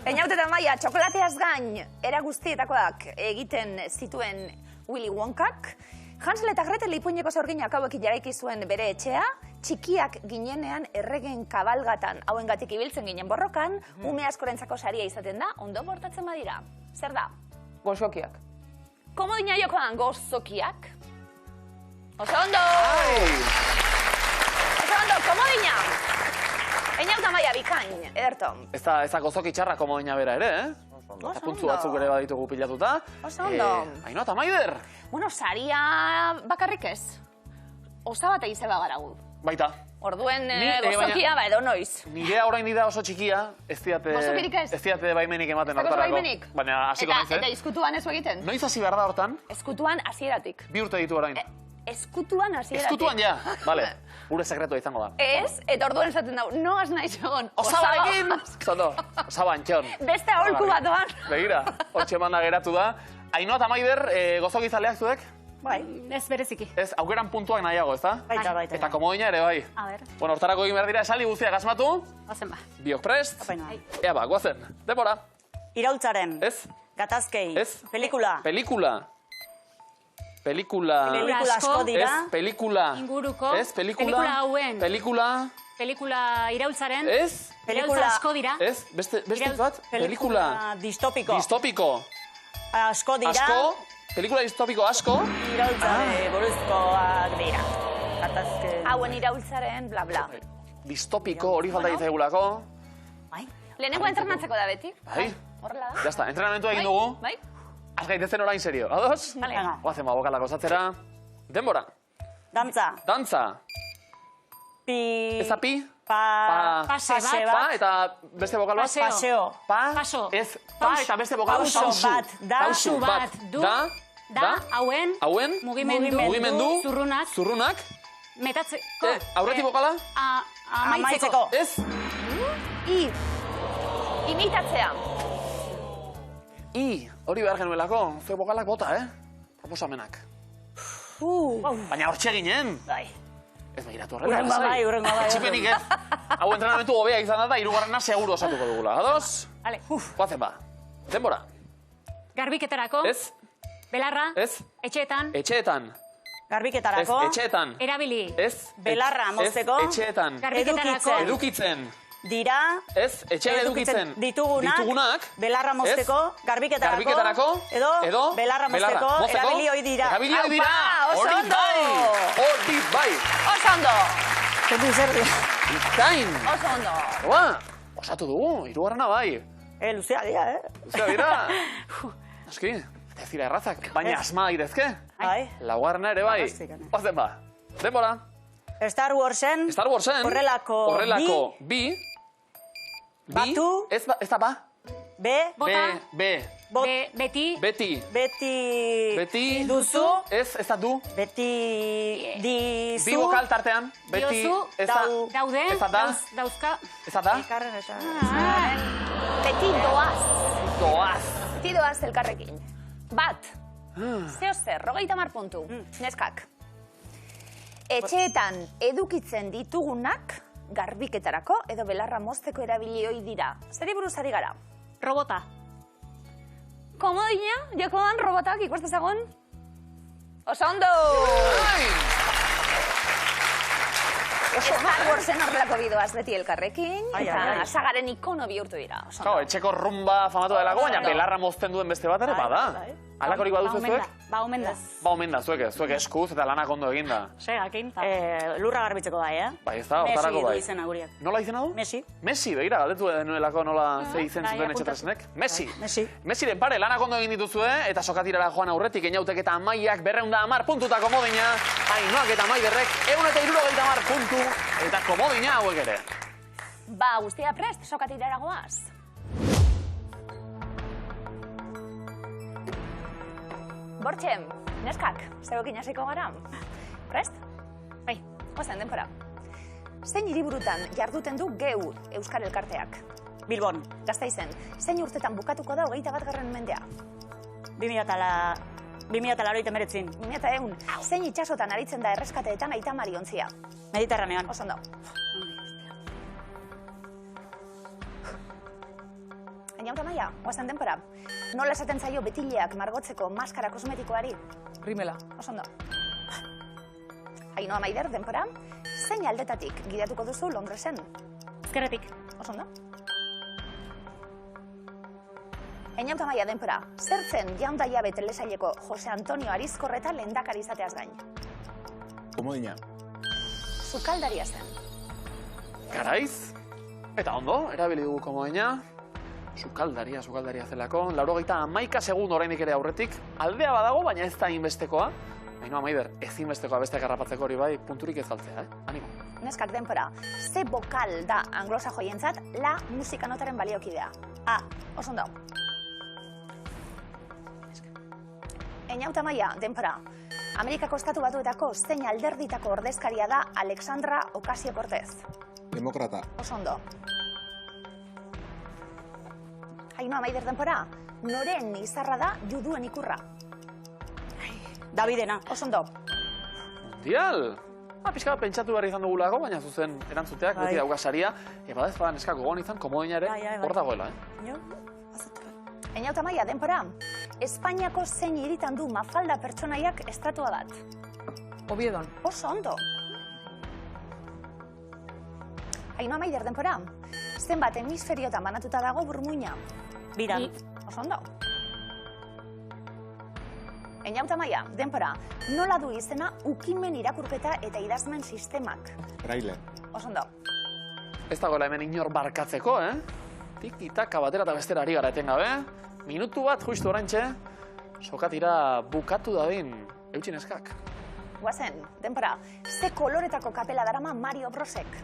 Einaut eta Amaia, txokolateaz gain, era guztietakoak egiten zituen Willy Wonkak. Hansel eta Gretel ipuineko sorginak hauekin jaraiki zuen bere etxea, txikiak ginenean erregen kabalgatan hauengatik ibiltzen ginen borrokan, ume askorentzako saria izaten da, ondo portatzen badira. Zer da? Gozokiak. Komodina jokoan gozokiak. Oso ondo! Oso ondo, komodina! Einaut Amaia bikain, ederto. Ez da gozoki txarra komodina bera ere, Eta puntzu batzuk ere baditugu pilatuta. Oso ondo. Ainhoa eta Maider. Bueno, saria bakarrik ez. Osa bat egizeba gara gu. Baita. Orduen gozokia edo noiz. Nirea orain da oso txikia, ez Gozokirik ez? diate baimenik ematen Ez dagoz hortarako. baimenik? Baina hasiko naiz, Eta izkutuan ez egiten? Noiz hasi behar da hortan? Eskutuan hasieratik. Bi urte ditu orain. Eskutuan hasieratik. Eskutuan ja, bale. Gure sekretua izango da. Ez, eta orduan esaten dau, no has naiz egon. Osabarekin! Zondo, osaba antxon. Beste aholku bat doan. Begira, hortxe manda geratu da. Ainhoa eta Maider, gozokizaleak zuek? Bai, ez bereziki. Ez, aukeran puntuak nahiago, ez da? Baita. Eta komodina ere bai. A ber, Bueno, hortarako egin behar dira esaldi guztiak asmatu. ozen ba. Biok prest. Apaina. Ea ba, guazen. Denbora. Iraultzaren. Ez? Gatazkei. Ez? Pelikula. Pelikula Pelikula asko dira. Ez, pelikula. Inguruko. Ez, pelikula. Pelikula hauen. Pelikula iraultzaren. Ez. Iraultza asko dira. Ez, beste bat. Pelikula. Distopiko. Distopiko. Asko dira. Asko. Pelikula distopiko asko. Iraultzare buruzkoak dira. Gatazke. Hauen iraultzaren, bla, bla. Distopiko, hori falta ditzagulako. Bai. Lehenengo entrenatzeko da beti. Bai. Horrela da. Jazta, entrenamentua egin dugu. Bai? Az gaitezen orain serio, ados? Vale. Guazen ba, bokalak osatzera. Denbora. Dantza. Dantza. Pi. Ez da pi? Pase bat. Pa eta beste bokal bat? Paseo. Paseo. Pa. Paso. Ez, pa eta beste bokal bat? Pauso bat. Da. Pausu bat. Du. Da. Hauen. Hauen. Mugimendu. Zurrunak. Zurrunak. Metatzeko. Aurretik bokala? Amaitzeko. Ez. I. Imitatzea. I. Hori behar genuelako. Zuek bokalak bota, Proposamenak. Baina hortxe ginen. Bai. Ez behiratu horrela. Urrengo bai, urrengo bai. Etxipenik ez. Hau entrenamentu hobea izan da, hirugarrena seguru osatuko dugula. Ados? Vale. Guazen ba. Denbora. Garbiketarako. Ez. Belarra. Ez. Etxeetan. Etxeetan. Garbiketarako. Ez. Etxeetan. Erabili. Ez. Belarra mozteko. Ez. Etxeetan. Garbiketarako. Edukitzen. Dira. Ez. Etxean edukitzen. Ditugunak. Belarra mozteko. Garbiketarako. Edo. Belarra mozteko. Erabili hoi dira. Erabili hoi dira. Oso ondo. Hori bai. Oso ondo. Zentu zer dira. Ikain. Oso ondo. Ba, osatu dugu, hirugarrena bai. Luzea dira, Luzea dira. Eski, ez dira errazak, baina asma daitezke. Bai. Laugarrena ere bai. Oazen ba. Denbora. Star Warsen. Horrelako bi. Batu. Ez da ba. Bota. Beti. Beti. Duzu. Ez da du. Beti. Dizu. Bi bokal tartean. Beti. Daude. Ez da. Dauzka. Ez da. Beti doaz. Doaz. Beti doaz elkarrekin. Bat. Zeo zer, 30 puntu. Neskak. Etxeetan edukitzen ditugunak garbiketarako edo belarra mozteko erabili ohi dira. Zeri buruz ari gara? Robota. Komodina, jokoan robotak ikustezagon? Oso ondo! Star Warsen horrelako bidoaz beti elkarrekin, eta sagaren ikono bihurtu dira. Etxeko rumba famatu delako, baina belarra mozten duen beste bat ere bada. Alakorik baduzu zuek? Ba, omen da. Ba, omen da, zuek eskuz eta lanak ondo eginda. Segakin. Lurra garbitzeko bai, Bai, ez da, otarako bai. Messi du izena guriak. Nola izena du? Messi. Messi, begira, galdetu denuelako nola ze izen zuten etxetresenek. Messi. Messiren pare, lanak ondo egin dituzue, eta sokatirara joan aurretik, Einautek eta Amaiak 210 puntutako komodina, Ainoak eta Maiderrek 170 puntu, eta komodina hauek ere. Ba, guztia prest, sokatirara goaz. Bortxem, neskak, zeuekin hasiko gara. Prest? Bai, goazen denbora. Zein hiriburutan jarduten du geu Euskal Elkarteak? Bilbon. Gasteizen, zein urtetan bukatuko da 21. mendea? 2089. 2001. Zein itxasotan aritzen da erreskateetan Aita Mari ontzia? Mediterranean. Oso ondo. Ainauta Maia, goazen denbora. Nola esaten zaio betileak margotzeko maskara kosmetikoari? Rimela. Oso ondo. Ainhoa Maider, denbora. Zein aldetatik gidatuko duzu Londresen? Ezkerretik. Oso ondo. Ainauta Maia, denbora. Zertzen jaunda jabe telesaileko Jose Antonio Arizkorreta lehendakari izateaz gain? Komodina. Sukaldaria zen. Garaiz. Eta ondo, erabili dugu komodina. Sukaldaria zelako. 91 segundo oraindik ere aurretik. Aldea badago, baina ez da inbestekoa. Ainhoa Maider, ezinbestekoa besteak harrapatzeko hori bai, punturik ez galtzea, Animo. Neskak denbora. Ze bokal da anglosajoientzat la musika notaren baliokidea? A. Oso ondo. Ainauta Maia, denbora. Amerikako Estatu Batuetako zein alderditako ordezkaria da Alexandra Ocasio-Cortez? Demokrata. Oso ondo. Ainhoa Maider, denbora. Noren izarra da juduen ikurra? Davidena. Oso ondo. Mundial! Pixka pentsatu behar izan dugulako, baina zuzen erantzuteak, beti dauka saria. Badez badan eskako gogoan izan, komodina ere, hor dagoela, Ainauta Maia, denbora. Espainiako zein hiritan du Mafalda pertsonaiak estatua bat? Oviedon. Oso ondo. Ainhoa Maider, denbora. Zenbat hemisferiotan banatuta dago burmuina? Biran. Oso ondo. Ainauta Maia, denbora. Nola du izena ukimen irakurketa eta idazmen sistemak? Braille. Oso ondo. Ez dagoela hemen inor barkatzeko, Tiki-taka batera eta bestera ari gara etengabe. Minutu bat justu oraintxe, sokatira bukatu dadin eutxi neskak. Guazen, denbora. Ze koloretako kapela darama Mario Brosek?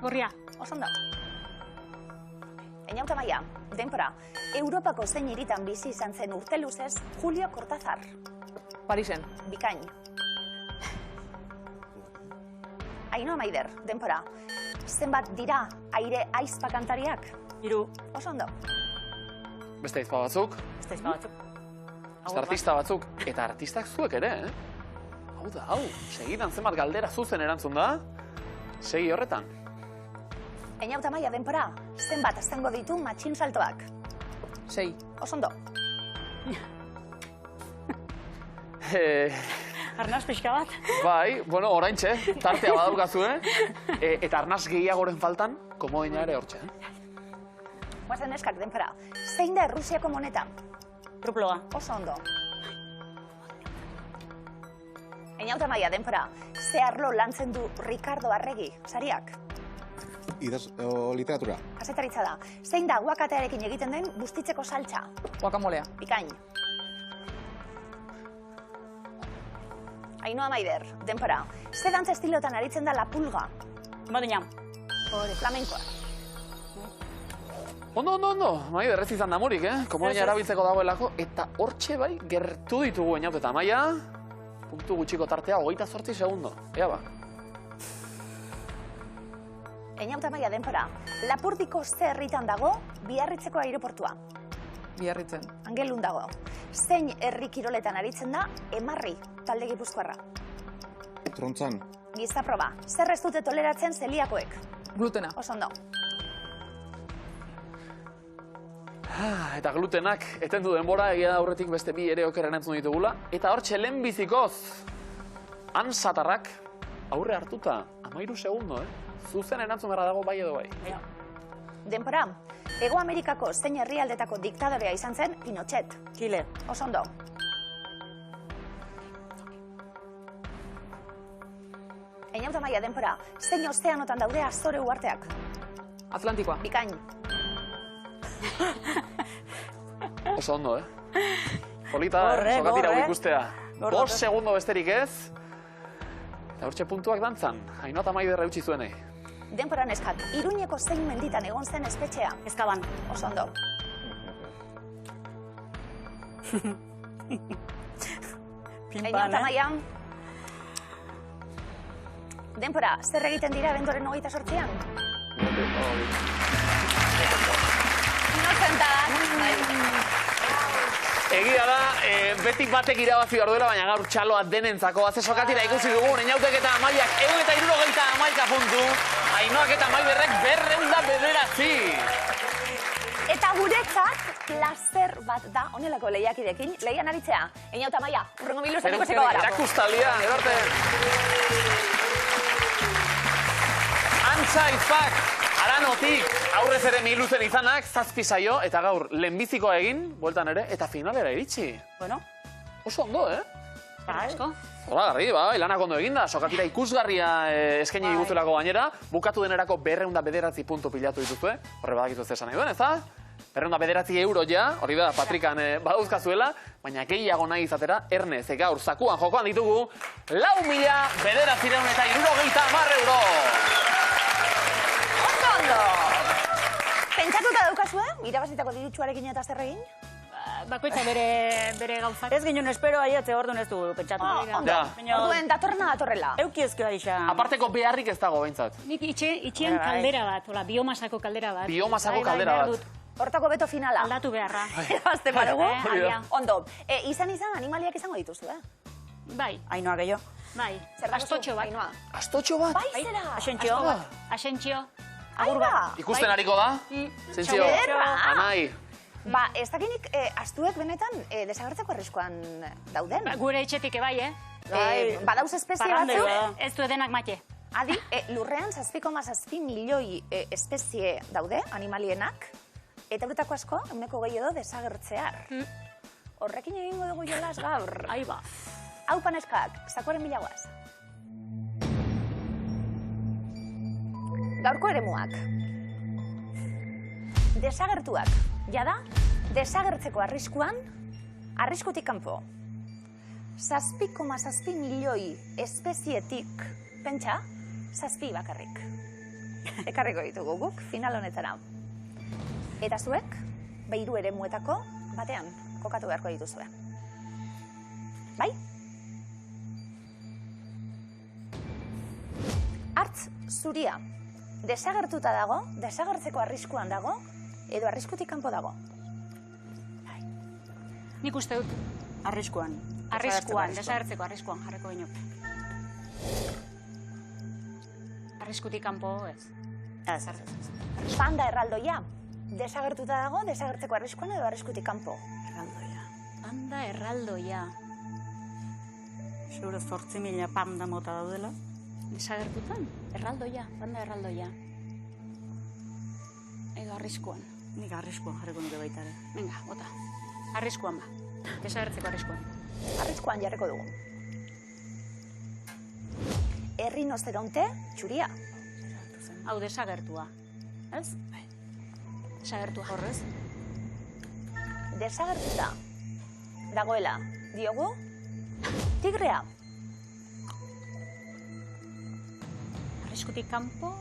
Gorria. Oso ondo. Ainauta Maia, denbora. Europako zein hiritan bizi izan zen urte luzez Julio Cortázar? Parisen. Bikain. Ainhoa Maider, denbora. Zenbat dira aire aizpa kantariak? 3. Oso ondo. Beste aizpa batzuk, Beste batzuk. beste artista batzuk, eta artistak zuek ere, Hau da, segidan zenbat galdera zuzen erantzun da, segi horretan. Ainauta Maia, denbora. Zenbat aztengo ditu matxin saltoak? 6. Osondo. Arnaz pixka bat. Bai, bueno, oraintxe, tartea badaukazue. Eta arnaz gehiagoren faltan, komodina ere hortxe. Guazen eskak, denpora. Zein da Errusiako moneta? Ruploa. Oso ondo. Einauta maia, denpora. Ze arlo lantzen du Ricardo Arregi, sariak? Literatura. Kazetaritza da. Zein da guakatearekin egiten den bustitzeko saltza? Guakamolea. Bikain. Ainhoa Maider, denpora. Ze dantza estilotan aritzen da la pulga? Madina. Flamenkoa. Ondo. Mai, berrez izan da murik, Komodina erabiltzeko dagoelako. Eta hortxe bai, gertu ditugu Einaut eta Maia. Puntu gutxiko tartea, 28 segundo. Ea ba. Einaut eta Maia, denpora. Lapurdiko ze herritan dago Biarritzeko aireportua? Biarritzen. Angelun dago. Zein herri kiroletan aritzen da Emarri, talde gipuzkoarra? Trontzan. Gizaproba. Zer ez dute toleratzen zeliakoek? Glutena. Oso ondo. Eta glutenak, eten du denbora, egia da aurretik beste bi ere okeren entzun ditugula. Eta hortxe lehenbizikoz, Ansatarrak aurre hartuta, 13 segundo, Zuzen erantzun berra dago bai edo bai. Denpora. Hego Amerikako zein herrialdetako diktadorea izan zen Pinochet. Chile. Oso ondo. Einaut eta Maia, denpora. Zein ozeanotan daude Azore uharteak? Atlantikoa. Bikain. Oso ondo, Polita, sokatira ikustea. 5 segundo besterik ez. Eta hortxe puntuak dantzan. Ainhoa eta Maider eutsi zuenei. Denpora neskak, Iruñeko zein menditan egon zen espetxea? Ezkaban. Oso ondo. Einaut eta Maia. Denpora, zer egiten dira abenduaren 28an? Egia da, betik batek irabazi behar duela, baina gaur txaloa denentzako. Aze sokatira ikusi dugu, Einautek eta Maiak 171 puntu, Ainhoak eta Maiderrek 209. Eta guretzat, plazer bat da, honelako lehiakidekin, lehian aritzea. Einaut eta Maia, urrengo biluzen ikusiko gara. Erakustalia, erarte. Antza izpak, Aranotik, aurrez ere miluzen izanak, 7 saio, eta gaur lehenbizikoa egin, bueltan ere, eta finalera iritsi. Bueno. Oso ondo, Asko. Zoragarri, bai, lanak ondo eginda, sokatira ikusgarria eskaini diguzulako gainera, bukatu denerako 209 puntu pilatu dituzue, horre badakizu ez esan nahi duen, ez da? 209 euro ja, hori da, Patrikan badauzkazuela, baina gehiago nahi izatera, Ernez, gaur zakuan jokoan ditugu, 4.970 euro! Ondo! Pentsatuta daukazue, irabazitako dirutsuarekin eta zer egin? Bakoitza bere gauzak. Ez ginen espero aiatze orduan ez du pentsatu. Ondo, orduen datorrena datorrela. Euki ezkio aixa. Aparteko beharrik ez dago behintzat. Nik itxien kaldera bat, biomasako kaldera bat. Biomasako kaldera bat. Hortako beto finala. Aldatu beharra. Ebazte badugu. Aia. Ondo, izan animaliak izango dituzu, Bai. Ainhoa gehiago. Bai. Astotxo bat. Astotxo bat? Bai, zera. Asentzio. Asentzio. Agur bat. Ikusten hariko da? Zentzio. Anai. Ba, ez dakinik astuek benetan desagertzeko arriskoan dauden. Gure etxetik bai, Badauz espezie batzuk? Ez du edenak mate. Adi, lurrean 7,7 milioi espezie daude, animalienak, eta horretako asko, 100 edo desagertzear. Horrekin egingo dugu jolas gaur. Aiba. Hau paneskak, zakoaren bilagoaz. Gaurko eremuak. Desagertuak. Jada, desagertzeko arriskuan, arriskutik kanpo. 7,7 milioi espezietik, pentsa, 7 bakarrik. Ekarriko ditugu guk, final honetara. Eta zuek, 3 eremuetako batean kokatu beharko dituzue. Bai? Hartz zuria, desagertuta dago, desagertzeko arriskuan dago, edo arriskutik kanpo dago? Nik uste dut. Arriskuan. Desagertzeko arriskuan jarreko binok. Arriskutik kanpo ez. Ez. Panda erraldoia, Desagertuta dago, desagertzeko arriskuan edo arriskutik kanpo. Erraldoia. Panda erraldoia. Seguro 8.000 panda mota daudela. Desagertutan? Erraldoia, panda erraldoia. Edo arriskuan. Nik arriskuan jarriko nuke baita ere. Venga, bota. Arriskuan ba. Desagertzeko arriskuan. Arriskuan jarriko dugu. Errinozeronte txuria. Hau desagertua. Ez? Desagertua. Horrez? Desagertuta dagoela diogu tigrea. Arriskutik kanpo,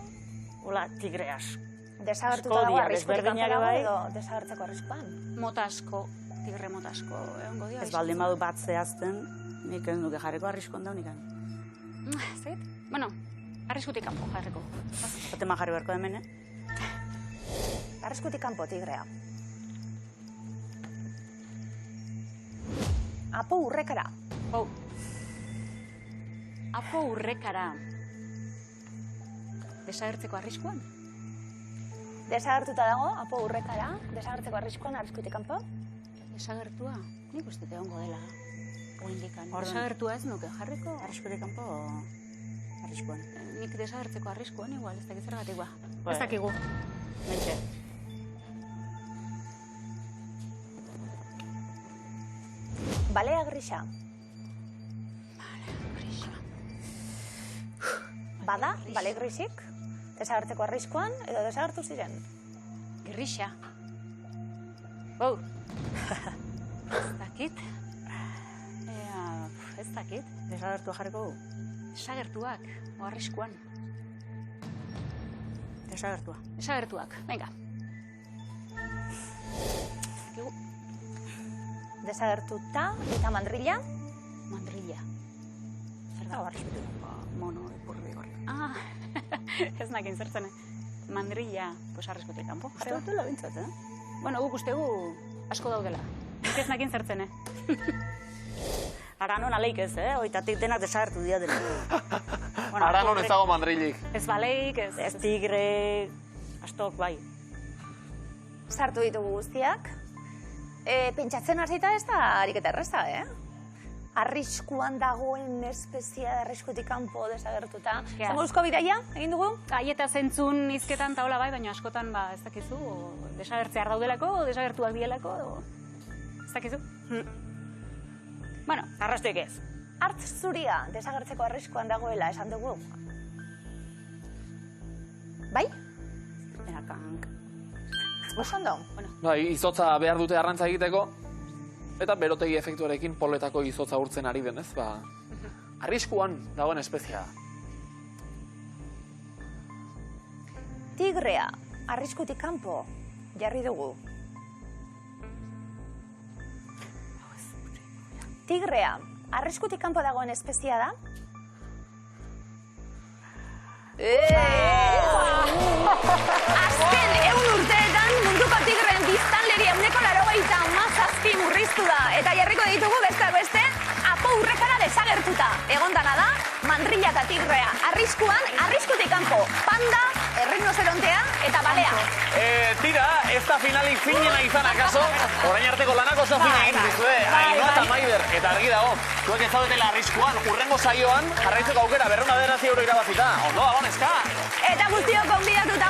Hola, tigreas. Desagertuta dago arriskutik kanpo dago edo desagertzeko arriskuan. mota asko, tigre mota asko, egongo dira. Ez baldin badu bat zehazten, nik ez nuke jarriko arriskuan daunikan. Zait? Bueno, arriskutik kanpo jarriko. Batema jarri beharko hemen, Arriskutik kanpo tigrea. Apo urrekara. Hau. Apo urrekara. Desagertzeko arriskuan? Desagertuta dago, apo urrekara. Desagertzeko arriskuan arriskutik kanpo. Desagertua? Nik uste egongo dela. Oindikan. Orduan. Desagertua ez nuke jarriko. Arriskutik kanpo arriskuan. Nik desagertzeko arriskuan igual, ez dakit zergatik ba. Bai. Ez dakigu. Mentxe. Balea grisa. Bada, bale grisik, desagertzeko arriskuan edo desagertu ziren. Grisa. Bau. Ez dakit. Ez dakit. Desagertua jarriko du? Desagertuak, o arriskuan. Desagertua. Desagertuak, venga. Desagertuta eta mandrilla. Mandrilla. Zer Dago da? arriskutik. Mono, ipurri gorri. Ah, ez nakin zertzen. Mandrilla, pues arriskutik kanpo. Uste dutela bintzat, Bueno, guk ustegu asko daudela. Nik ez nakin zertzen, Aranon aleik ez, Oitatik denak desagertu dira dela. Aranon ez dago mandrilik. Ez baleik, Ez tigre, astok bai. Sartu ditugu guztiak. Pentsatzen hasita ez da ariketa erreza, Arriskuan dagoen espezia arriskutik kanpo desagertuta. Ja. Zanguzko bidaia, egin dugu? Aieta zentzun hizketan taola bai, baina askotan ba ez dakizu, desagertzear daudelako, desagertuak dielako, ez dakizu. Bueno, Arrastoik ez. Hartz zuria desagertzeko arriskuan dagoela esan dugu. Bai? Erakank. Oso ondo. Bai, izotza behar dute arrantza egiteko, eta berotegi efektuarekin poletako izotza urtzen ari denez, ba, arriskuan dagoen espezia da. Tigrea, arriskutik kanpo, jarri dugu. Tigrea, arriskutik kanpo dagoen espezia da? Azken 100 urteetan munduko tigreen biztanleria 97 murriztu da. Eta jarriko ditugu besteak beste, apo urrekara desagertuta. Egon dana da, mandrilla eta tigrea. Arriskuan, arriskutik kanpo. Panda, errinozerontea eta balea. Tira, ez da finalik finena izan akaso, orain arteko lanak oso fina egin dizue, Ainhoa eta Maider, eta argi dago, zuek ez zaudetela arriskuan, urrengo saioan, jarraitzeko aukera 209 euro irabazita. Ondo, agoneska! Eta guztiok gonbidatuta